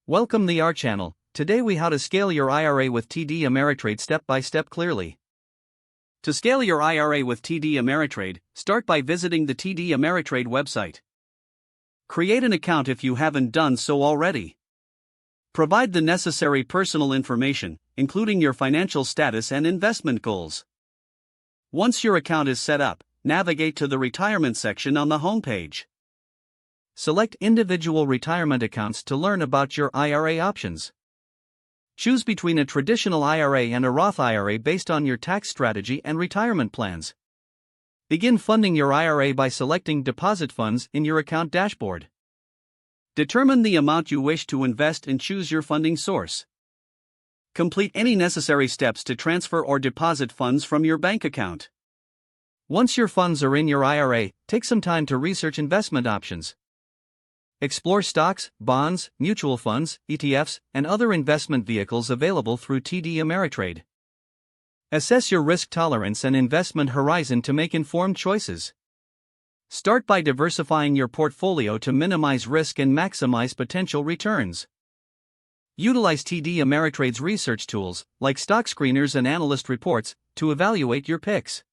Welcome to our channel. Today we how to scale your IRA with TD Ameritrade step by step clearly. To scale your IRA with TD Ameritrade, start by visiting the TD Ameritrade website. Create an account if you haven't done so already. Provide the necessary personal information, including your financial status and investment goals. Once your account is set up, navigate to the retirement section on the homepage. Select individual retirement accounts to learn about your IRA options. Choose between a traditional IRA and a Roth IRA based on your tax strategy and retirement plans. Begin funding your IRA by selecting deposit funds in your account dashboard. Determine the amount you wish to invest and choose your funding source. Complete any necessary steps to transfer or deposit funds from your bank account. Once your funds are in your IRA, take some time to research investment options. Explore stocks, bonds, mutual funds, ETFs, and other investment vehicles available through TD Ameritrade. Assess your risk tolerance and investment horizon to make informed choices. Start by diversifying your portfolio to minimize risk and maximize potential returns. Utilize TD Ameritrade's research tools, like stock screeners and analyst reports, to evaluate your picks.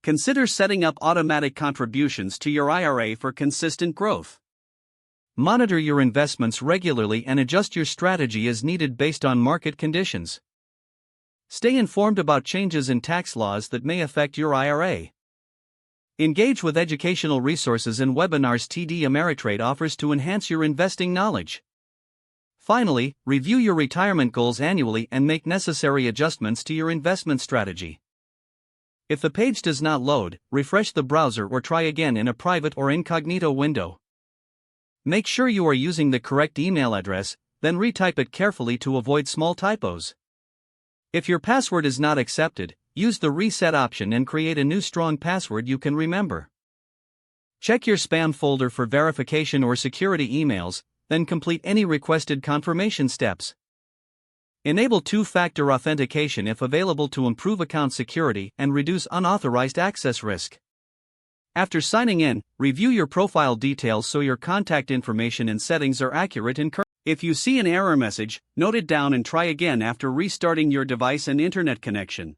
Consider setting up automatic contributions to your IRA for consistent growth. Monitor your investments regularly and adjust your strategy as needed based on market conditions. Stay informed about changes in tax laws that may affect your IRA. Engage with educational resources and webinars TD Ameritrade offers to enhance your investing knowledge. Finally, review your retirement goals annually and make necessary adjustments to your investment strategy. If the page does not load, refresh the browser or try again in a private or incognito window. Make sure you are using the correct email address, then retype it carefully to avoid small typos. If your password is not accepted, use the reset option and create a new strong password you can remember. Check your spam folder for verification or security emails, then complete any requested confirmation steps. Enable two-factor authentication if available to improve account security and reduce unauthorized access risk. After signing in, review your profile details so your contact information and settings are accurate and current. If you see an error message, note it down and try again after restarting your device and internet connection.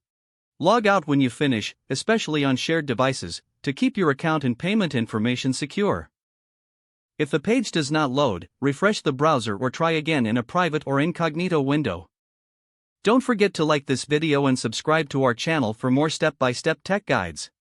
Log out when you finish, especially on shared devices, to keep your account and payment information secure. If the page does not load, refresh the browser or try again in a private or incognito window. Don't forget to like this video and subscribe to our channel for more step-by-step tech guides.